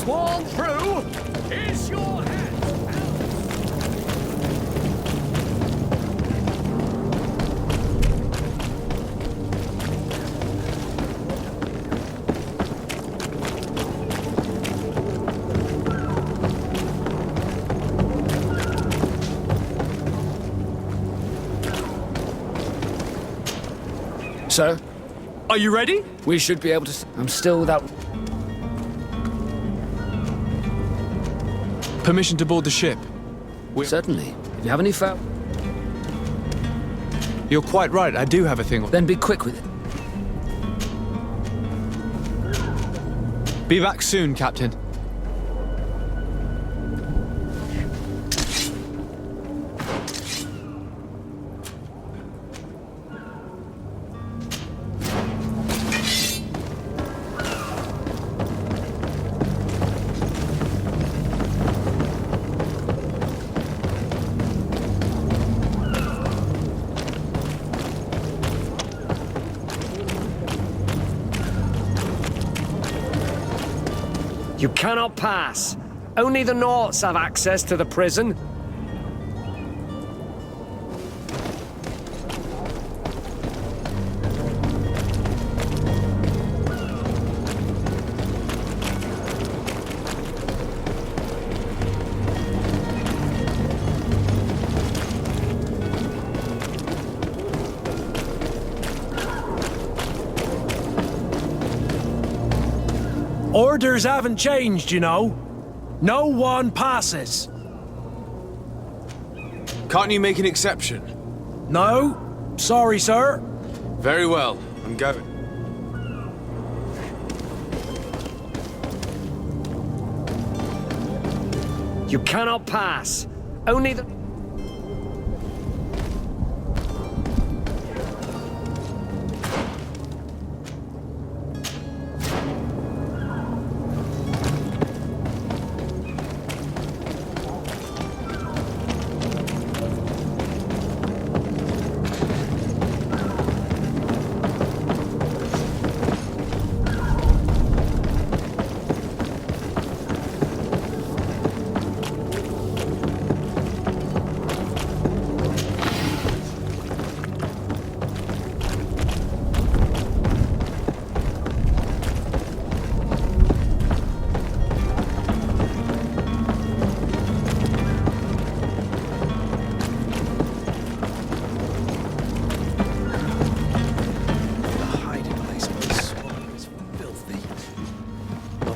GreedFall through! Is your hand Sir, Are you ready? we should be able to... I'm still without... Permission to board the ship. Certainly. If you have any foul... You're quite right, I do have a thing. Then be quick with it. Be back soon, Captain. You cannot pass. Only the Naughts have access to the prison. Orders haven't changed, you know. No one passes. Can't you make an exception? No? Sorry, sir. Very well, I'm going. You cannot pass. Only the...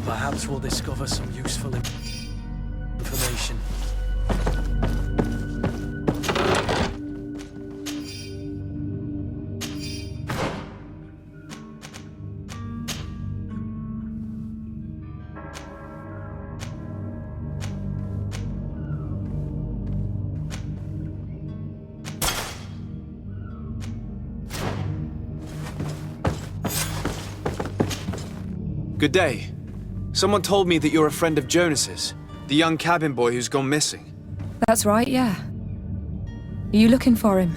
Perhaps we'll discover some useful information. Good day. Someone told me that you're a friend of Jonas's, the young cabin boy who's gone missing. That's right, yeah. Are you looking for him?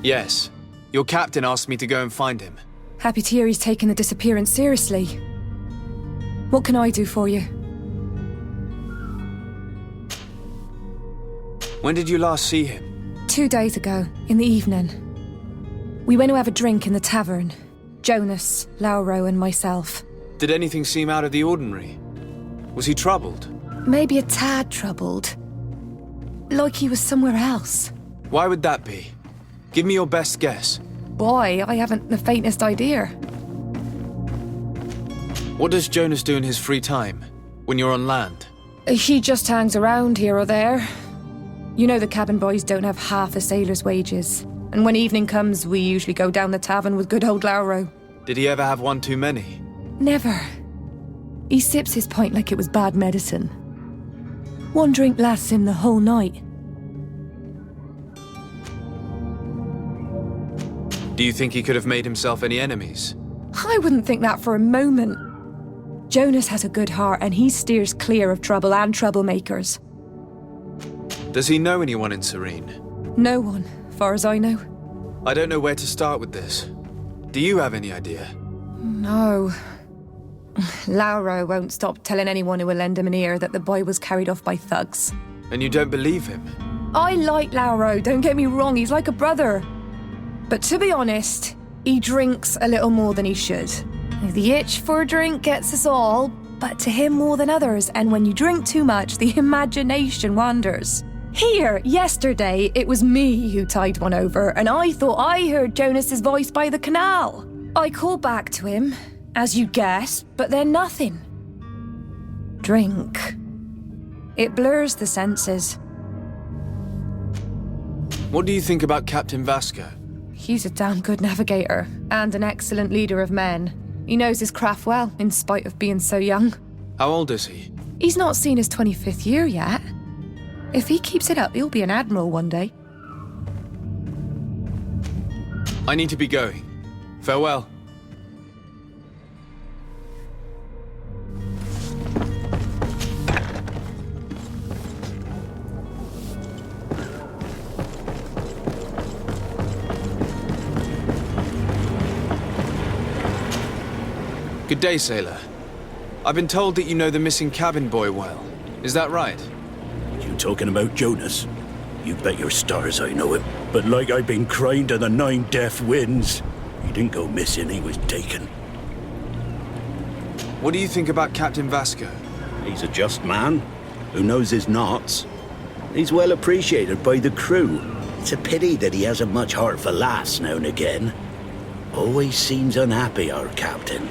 Yes. Your captain asked me to go and find him. Happy to hear he's taken the disappearance seriously. What can I do for you? When did you last see him? 2 days ago, in the evening. We went to have a drink in the tavern. Jonas, Lauro and myself. Did anything seem out of the ordinary? Was he troubled? Maybe a tad troubled. Like he was somewhere else. Why would that be? Give me your best guess. Boy, I haven't the faintest idea. What does Jonas do in his free time, when you're on land? He just hangs around here or there. You know the cabin boys don't have half a sailor's wages. And when evening comes, we usually go down the tavern with good old Lauro. Did he ever have one too many? Never. He sips his pint like it was bad medicine. One drink lasts him the whole night. Do you think he could have made himself any enemies? I wouldn't think that for a moment. Jonas has a good heart and he steers clear of trouble and troublemakers. Does he know anyone in Serene? No one, far as I know. I don't know where to start with this. Do you have any idea? No. Lauro won't stop telling anyone who will lend him an ear that the boy was carried off by thugs. And you don't believe him? I like Lauro, don't get me wrong, he's like a brother. But to be honest, he drinks a little more than he should. The itch for a drink gets us all, but to him more than others, and when you drink too much, the imagination wanders. Here, yesterday, it was me who tied one over, and I thought I heard Jonas's voice by the canal. I called back to him, as you guessed, but then nothing. Drink. It blurs the senses. What do you think about Captain Vasco? He's a damn good navigator, and an excellent leader of men. He knows his craft well, in spite of being so young. How old is he? He's not seen his 25th year yet. If he keeps it up, he'll be an admiral one day. I need to be going. Farewell. Good day, sailor. I've been told that you know the missing cabin boy well. Is that right? You talking about Jonas? You bet your stars I know him. But like I've been crying to the 9 deaf winds, he didn't go missing, he was taken. What do you think about Captain Vasco? He's a just man who knows his knots. He's well appreciated by the crew. It's a pity that he hasn't much heart for laughs now and again. Always seems unhappy, our captain.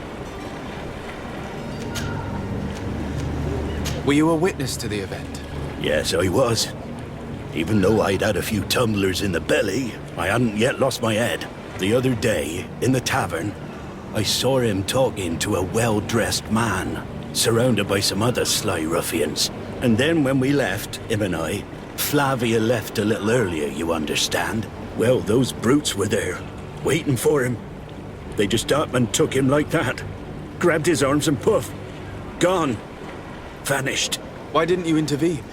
Were you a witness to the event? Yes, I was. Even though I'd had a few tumblers in the belly, I hadn't yet lost my head. The other day, in the tavern, I saw him talking to a well-dressed man, surrounded by some other sly ruffians. And then when we left, him and I, Flavia left a little earlier, you understand. Well, those brutes were there, waiting for him. They just up and took him like that. Grabbed his arms and poof, gone. Vanished. Why didn't you intervene?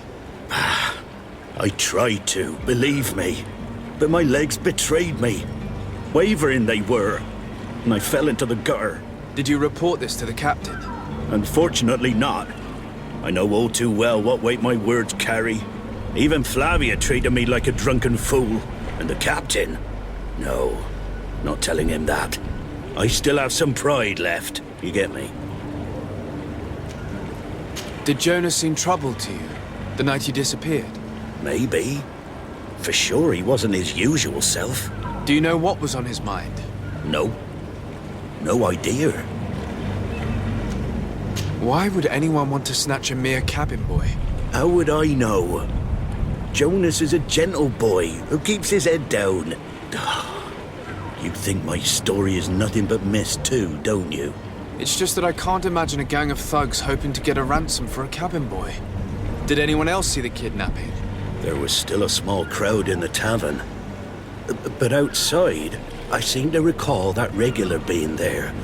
I tried to, believe me. But my legs betrayed me. Wavering they were. And I fell into the gutter. Did you report this to the captain? Unfortunately not. I know all too well what weight my words carry. Even Flavia treated me like a drunken fool. And the captain? No, not telling him that. I still have some pride left. You get me? Did Jonas seem troubled to you the night you disappeared? Maybe. For sure he wasn't his usual self. Do you know what was on his mind? No. No idea. Why would anyone want to snatch a mere cabin boy? How would I know? Jonas is a gentle boy who keeps his head down. You think my story is nothing but mist too, don't you? It's just that I can't imagine a gang of thugs hoping to get a ransom for a cabin boy. Did anyone else see the kidnapping? There was still a small crowd in the tavern. But outside, I seem to recall that regular being there.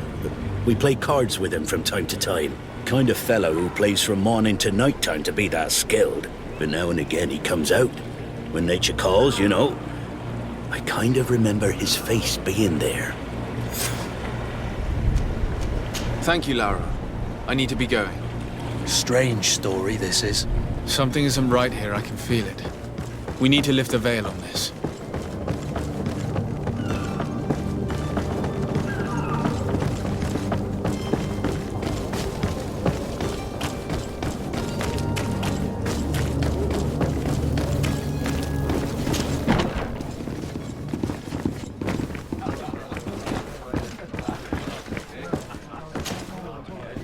We play cards with him from time to time. Kind of fellow who plays from morning to night time to be that skilled. But now and again he comes out. When nature calls, you know. I kind of remember his face being there. Thank you, Laura. I need to be going. Strange story, this is. Something isn't right here, I can feel it. We need to lift the veil on this.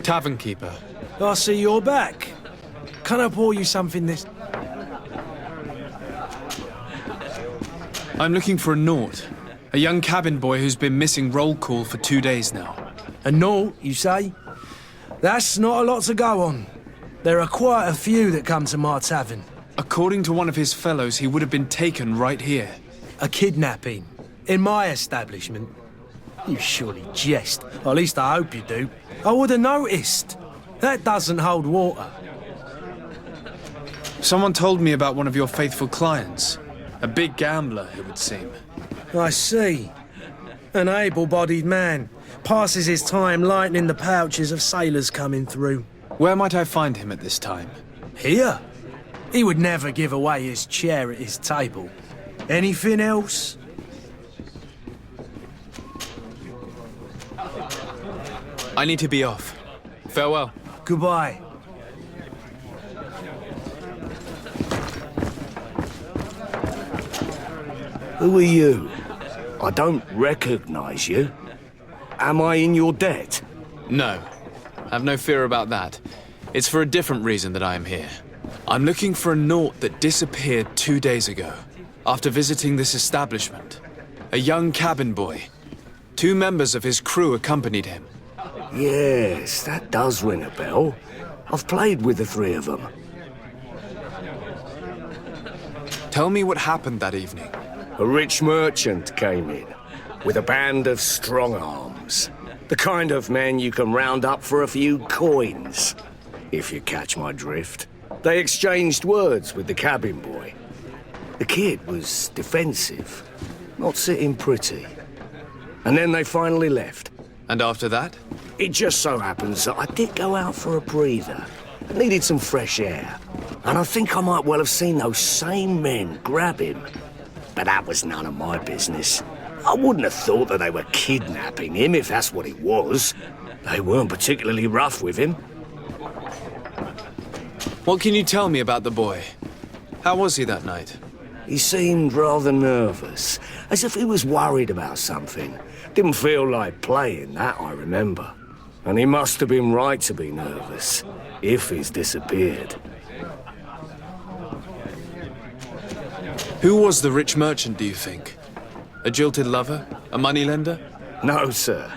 Tavern keeper. I see you're back. Can I pour you something this... I'm looking for a Naut. A young cabin boy who's been missing roll call for 2 days now. A Naut, you say? That's not a lot to go on. There are quite a few that come to my tavern. According to one of his fellows, he would have been taken right here. A kidnapping. In my establishment. You surely jest. Or at least I hope you do. I would have noticed. That doesn't hold water. Someone told me about one of your faithful clients. A big gambler, it would seem. I see. An able-bodied man. Passes his time lightening the pouches of sailors coming through. Where might I find him at this time? Here? He would never give away his chair at his table. Anything else? I need to be off. Farewell. Goodbye. Who are you? I don't recognize you. Am I in your debt? No. Have no fear about that. It's for a different reason that I am here. I'm looking for a Naut that disappeared 2 days ago, after visiting this establishment. A young cabin boy. 2 members of his crew accompanied him. Yes, that does ring a bell. I've played with the 3 of them. Tell me what happened that evening. A rich merchant came in, with a band of strong arms. The kind of men you can round up for a few coins, if you catch my drift. They exchanged words with the cabin boy. The kid was defensive, not sitting pretty. And then they finally left. And after that? It just so happens that I did go out for a breather. I needed some fresh air. And I think I might well have seen those same men grab him. But that was none of my business. I wouldn't have thought that they were kidnapping him, if that's what it was. They weren't particularly rough with him. What can you tell me about the boy? How was he that night? He seemed rather nervous, as if he was worried about something. Didn't feel like playing, that I remember. And he must have been right to be nervous, if he's disappeared. Who was the rich merchant, do you think? A jilted lover? A moneylender? No, sir.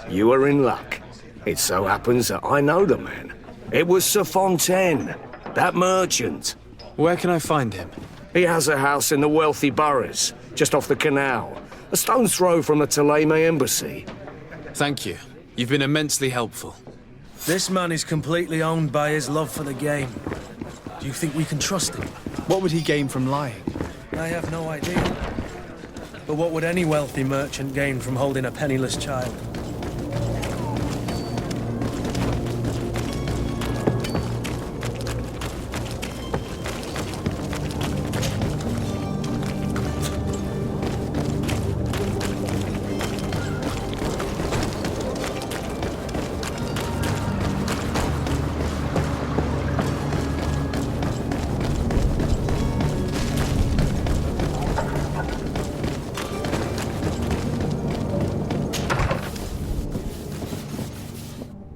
You are in luck. It so happens that I know the man. It was Sir Fontaine, that merchant. Where can I find him? He has a house in the wealthy boroughs, just off the canal. A stone's throw from the Theleme embassy. Thank you. You've been immensely helpful. This man is completely owned by his love for the game. Do you think we can trust him? What would he gain from lying? I have no idea. But what would any wealthy merchant gain from holding a penniless child?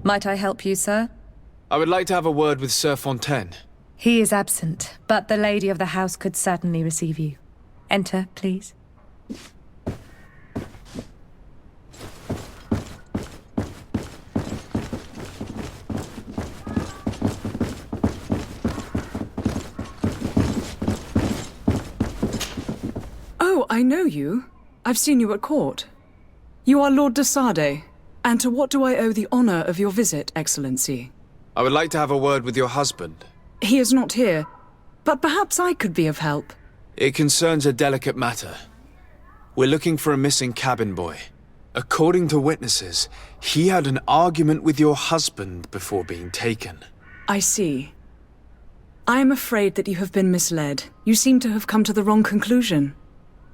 Might I help you, sir? I would like to have a word with Sir Fontaine. He is absent, but the lady of the house could certainly receive you. Enter, please. Oh, I know you. I've seen you at court. You are Lord de Sade. And to what do I owe the honor of your visit, Excellency? I would like to have a word with your husband. He is not here, but perhaps I could be of help. It concerns a delicate matter. We're looking for a missing cabin boy. According to witnesses, he had an argument with your husband before being taken. I see. I am afraid that you have been misled. You seem to have come to the wrong conclusion.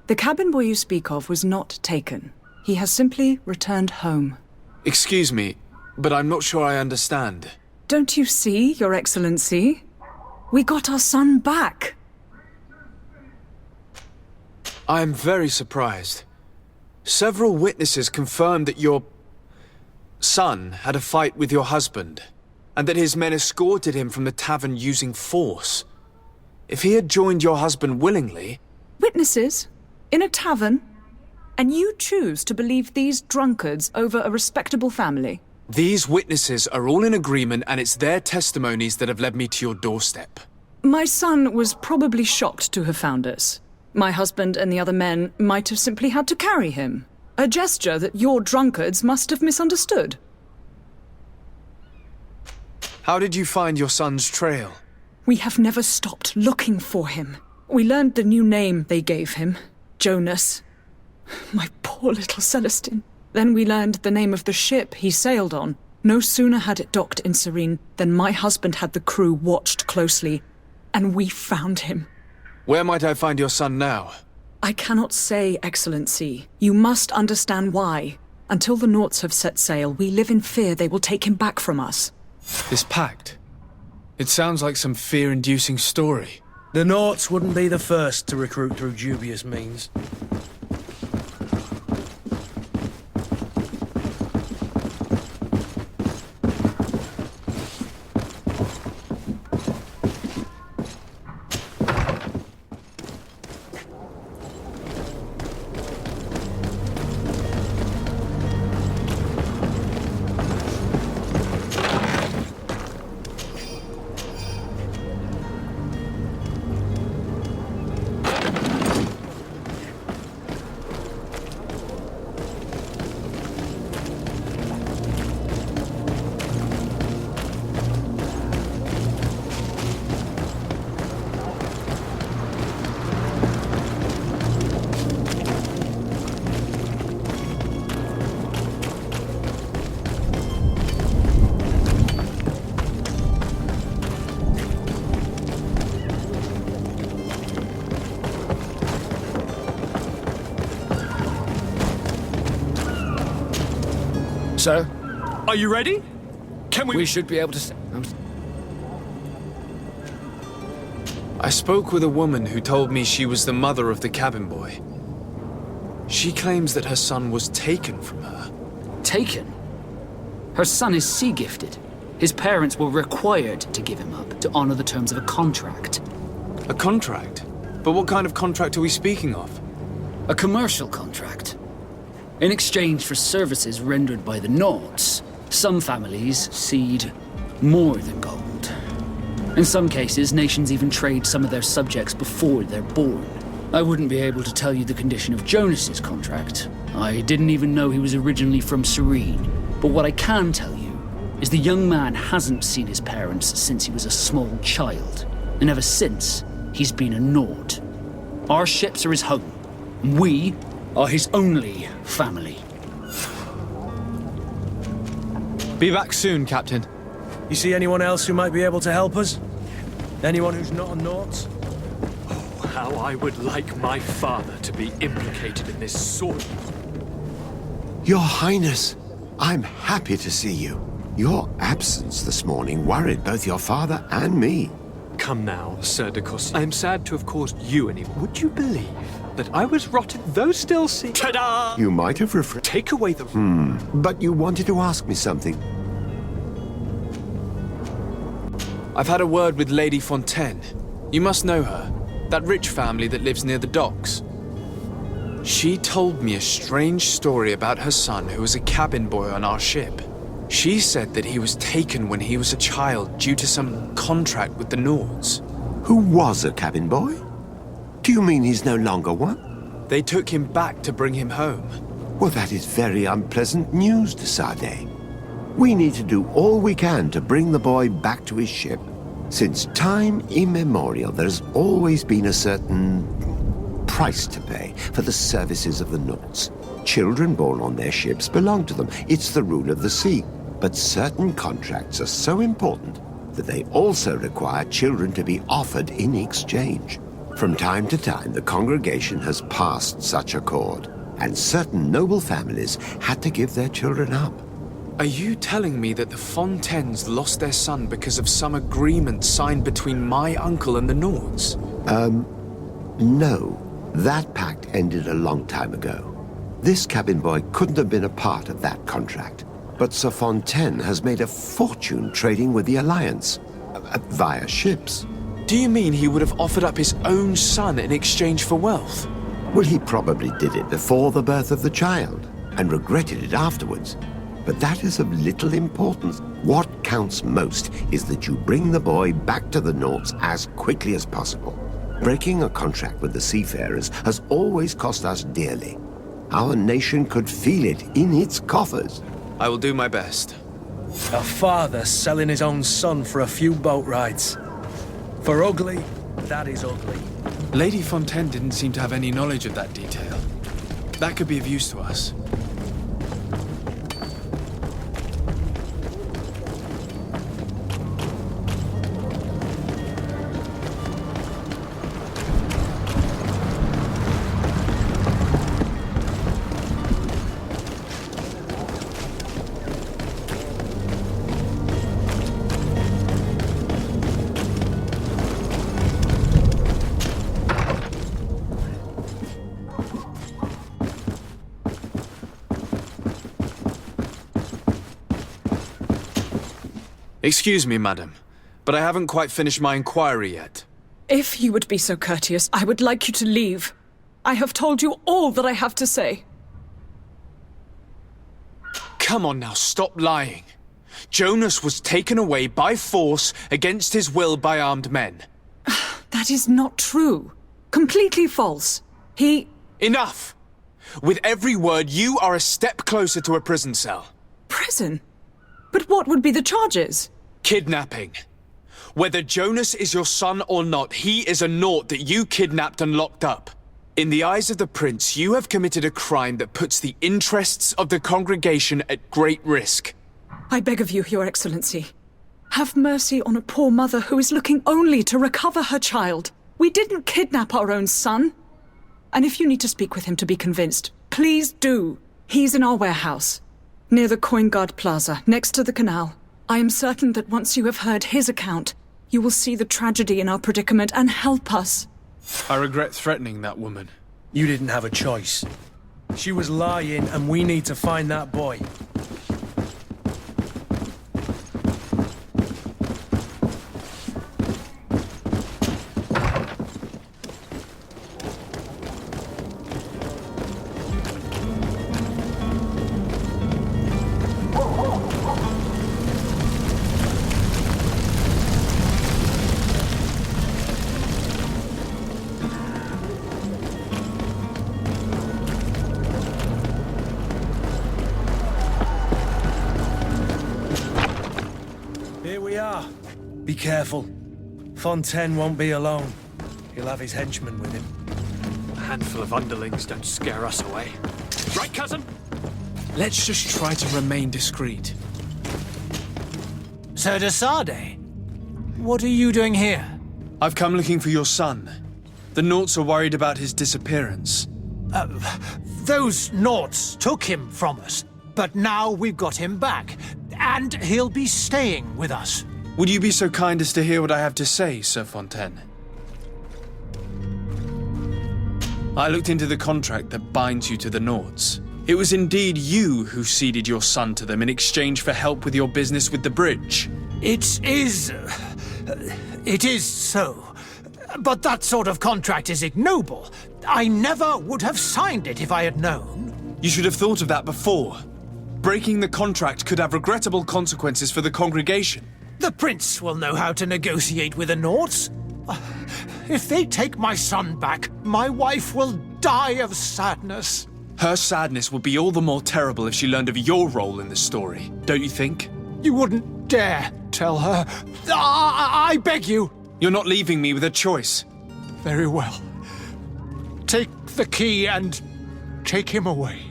The cabin boy you speak of was not taken. He has simply returned home. Excuse me, but I'm not sure I understand. Don't you see, Your Excellency? We got our son back. I am very surprised. Several witnesses confirmed that your son had a fight with your husband, and that his men escorted him from the tavern using force. If he had joined your husband willingly... Witnesses? In a tavern? And you choose to believe these drunkards over a respectable family? These witnesses are all in agreement, and it's their testimonies that have led me to your doorstep. My son was probably shocked to have found us. My husband and the other men might have simply had to carry him. A gesture that your drunkards must have misunderstood. How did you find your son's trail? We have never stopped looking for him. We learned the new name they gave him, Jonas. My poor little Celestine. Then we learned the name of the ship he sailed on. No sooner had it docked in Serene than my husband had the crew watched closely, and we found him. Where might I find your son now? I cannot say, Excellency. You must understand why. Until the Nauts have set sail, we live in fear they will take him back from us. This pact. It sounds like some fear-inducing story. The Nauts wouldn't be the first to recruit through dubious means. Sir, Are you ready? Can we should be able to... I spoke with a woman who told me she was the mother of the cabin boy. She claims that her son was taken from her. Taken? Her son is sea-gifted. His parents were required to give him up to honor the terms of a contract. A contract? But what kind of contract are we speaking of? A commercial contract. In exchange for services rendered by the Nauts, some families cede more than gold. In some cases, nations even trade some of their subjects before they're born. I wouldn't be able to tell you the condition of Jonas's contract. I didn't even know he was originally from Serene. But what I can tell you is the young man hasn't seen his parents since he was a small child. And ever since, he's been a Naut. Our ships are his home. And we are his only family. Be back soon, Captain. You see anyone else who might be able to help us? Anyone who's not a Naut? How I would like my father to be implicated in this sort. Your Highness, I'm happy to see you. Your absence this morning worried both your father and me. Come now, Sir de Cossé. I am sad to have caused you any. Would you believe that I was rotted, though still see? Ta-da! You might have refreshed. Take away the. But you wanted to ask me something. I've had a word with Lady Fontaine. You must know her. That rich family that lives near the docks. She told me a strange story about her son who was a cabin boy on our ship. She said that he was taken when he was a child due to some contract with the Nauts. Who was a cabin boy? Do you mean he's no longer one? They took him back to bring him home. Well, that is very unpleasant news, de Sade. We need to do all we can to bring the boy back to his ship. Since time immemorial, there has always been a certain price to pay for the services of the Nauts. Children born on their ships belong to them. It's the rule of the sea. But certain contracts are so important that they also require children to be offered in exchange. From time to time, the congregation has passed such accord, and certain noble families had to give their children up. Are you telling me that the Fontaines lost their son because of some agreement signed between my uncle and the Nauts? No. That pact ended a long time ago. This cabin boy couldn't have been a part of that contract. But Sir Fontaine has made a fortune trading with the Alliance, via ships. Do you mean he would have offered up his own son in exchange for wealth? Well, he probably did it before the birth of the child, and regretted it afterwards. But that is of little importance. What counts most is that you bring the boy back to the Nauts as quickly as possible. Breaking a contract with the seafarers has always cost us dearly. Our nation could feel it in its coffers. I will do my best. A father selling his own son for a few boat rides. For ugly, that is ugly. Lady Fontaine didn't seem to have any knowledge of that detail. That could be of use to us. Excuse me, madam, but I haven't quite finished my inquiry yet. If you would be so courteous, I would like you to leave. I have told you all that I have to say. Come on now, stop lying. Jonas was taken away by force against his will by armed men. That is not true. Completely false. Enough! With every word, you are a step closer to a prison cell. Prison? But what would be the charges? Kidnapping. Whether Jonas is your son or not, he is a naught that you kidnapped and locked up. In the eyes of the prince, you have committed a crime that puts the interests of the congregation at great risk. I beg of you, Your Excellency. Have mercy on a poor mother who is looking only to recover her child. We didn't kidnap our own son. And if you need to speak with him to be convinced, please do. He's in our warehouse, near the Coin Guard Plaza, next to the canal. I am certain that once you have heard his account, you will see the tragedy in our predicament and help us. I regret threatening that woman. You didn't have a choice. She was lying, and we need to find that boy. Here we are. Be careful. Fontaine won't be alone. He'll have his henchmen with him. A handful of underlings don't scare us away. Right, cousin? Let's just try to remain discreet. Sir de Sade, what are you doing here? I've come looking for your son. The Naughts are worried about his disappearance. Those Naughts took him from us, but now we've got him back, and he'll be staying with us. Would you be so kind as to hear what I have to say, Sir Fontaine? I looked into the contract that binds you to the Naughts. It was indeed you who ceded your son to them in exchange for help with your business with the bridge. It is so. But that sort of contract is ignoble. I never would have signed it if I had known. You should have thought of that before. Breaking the contract could have regrettable consequences for the congregation. The prince will know how to negotiate with the Naughts. If they take my son back, my wife will die of sadness. Her sadness would be all the more terrible if she learned of your role in the story, don't you think? You wouldn't dare tell her. I beg you. You're not leaving me with a choice. Very well. Take the key and take him away.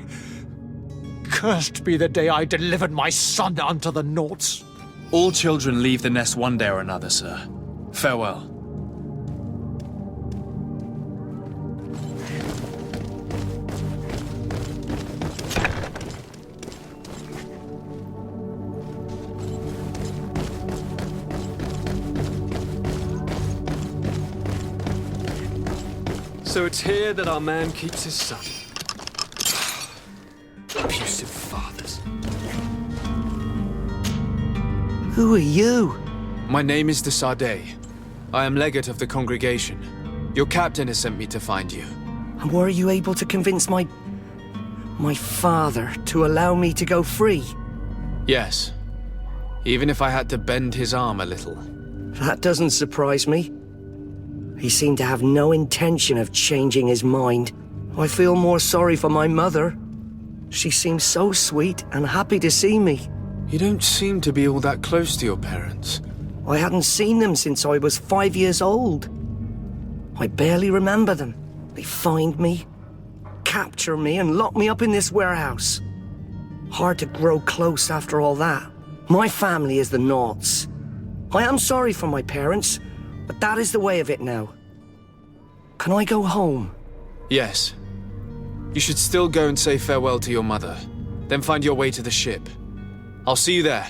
Cursed be the day I delivered my son unto the Naughts. All children leave the nest one day or another, sir. Farewell. So it's here that our man keeps his son. Abusive fathers. Who are you? My name is de Sade. I am legate of the congregation. Your captain has sent me to find you. And were you able to convince my father to allow me to go free? Yes. Even if I had to bend his arm a little. That doesn't surprise me. He seemed to have no intention of changing his mind. I feel more sorry for my mother. She seems so sweet and happy to see me. You don't seem to be all that close to your parents. I hadn't seen them since I was 5 years old. I barely remember them. They find me, capture me, and lock me up in this warehouse. Hard to grow close after all that. My family is the Naughts. I am sorry for my parents, but that is the way of it now. Can I go home? Yes. You should still go and say farewell to your mother. Then find your way to the ship. I'll see you there.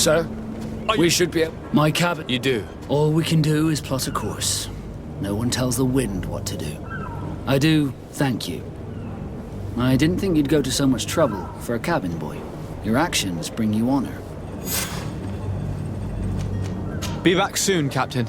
Sir, we should be able... My cabin. You do? All we can do is plot a course. No one tells the wind what to do. I do thank you. I didn't think you'd go to so much trouble for a cabin boy. Your actions bring you honor. Be back soon, Captain.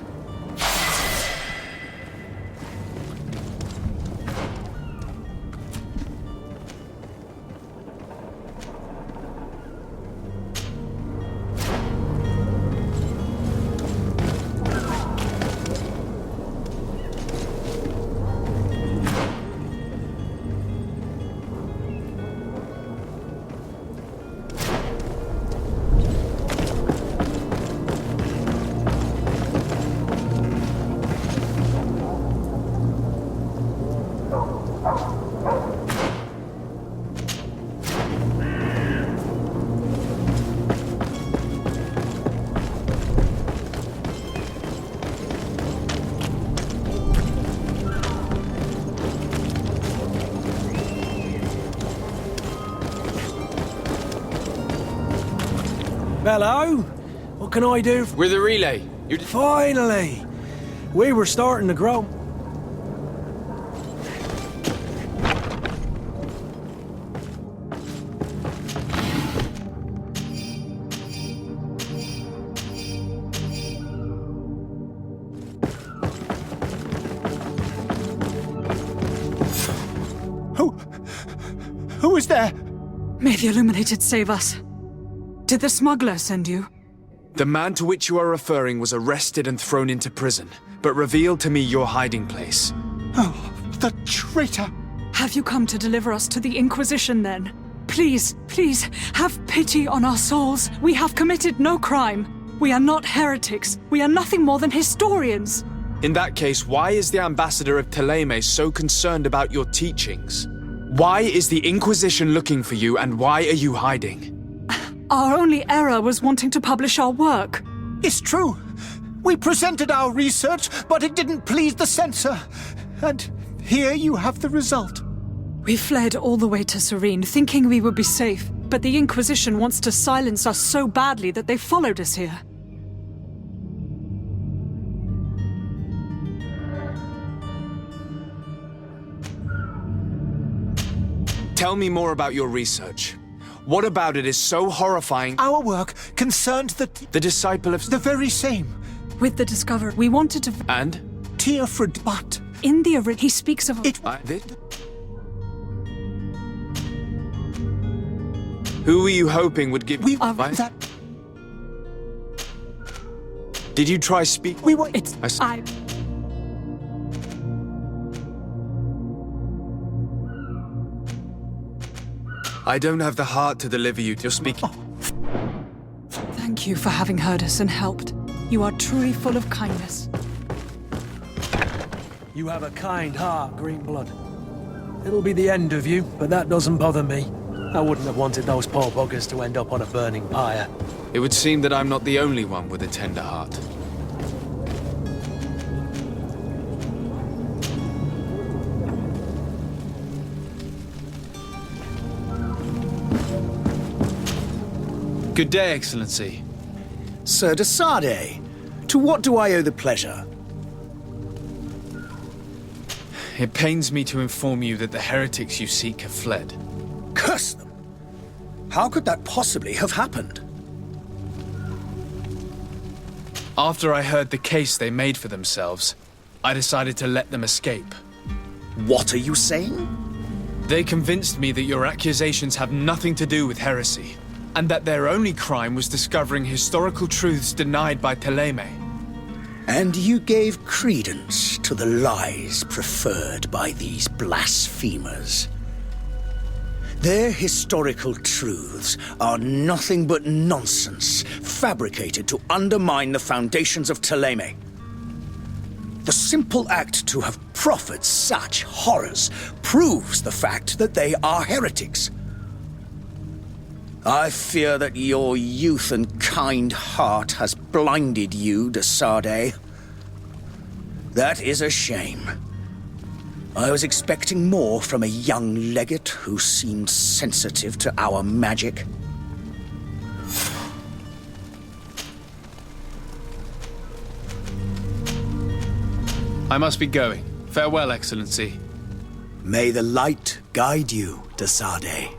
Hello? What can I do? With a relay. Finally! We were starting to grow. Who is there? May the Illuminated save us. Did the smuggler send you? The man to which you are referring was arrested and thrown into prison, but revealed to me your hiding place. Oh, the traitor! Have you come to deliver us to the Inquisition then? Please, please, have pity on our souls. We have committed no crime. We are not heretics. We are nothing more than historians. In that case, why is the ambassador of Thélème so concerned about your teachings? Why is the Inquisition looking for you, and why are you hiding? Our only error was wanting to publish our work. It's true. We presented our research, but it didn't please the censor. And here you have the result. We fled all the way to Serene, thinking we would be safe. But the Inquisition wants to silence us so badly that they followed us here. Tell me more about your research. What about it is so horrifying? Our work concerned the disciple of... the very same. With the discovery, we wanted to... And? Teofrid, but... In the original, he speaks of... Who were you hoping would give... that... Did you try speak... We were... It's... I don't have the heart to deliver you. You're speaking... Thank you for having heard us and helped. You are truly full of kindness. You have a kind heart, Greenblood. It'll be the end of you, but that doesn't bother me. I wouldn't have wanted those poor buggers to end up on a burning pyre. It would seem that I'm not the only one with a tender heart. Good day, Excellency. Sir de Sardet, to what do I owe the pleasure? It pains me to inform you that the heretics you seek have fled. Curse them! How could that possibly have happened? After I heard the case they made for themselves, I decided to let them escape. What are you saying? They convinced me that your accusations have nothing to do with heresy, and that their only crime was discovering historical truths denied by Thélème. And you gave credence to the lies preferred by these blasphemers. Their historical truths are nothing but nonsense, fabricated to undermine the foundations of Thélème. The simple act to have proffered such horrors proves the fact that they are heretics. I fear that your youth and kind heart has blinded you, de Sardet. That is a shame. I was expecting more from a young legate who seemed sensitive to our magic. I must be going. Farewell, Excellency. May the light guide you, de Sade.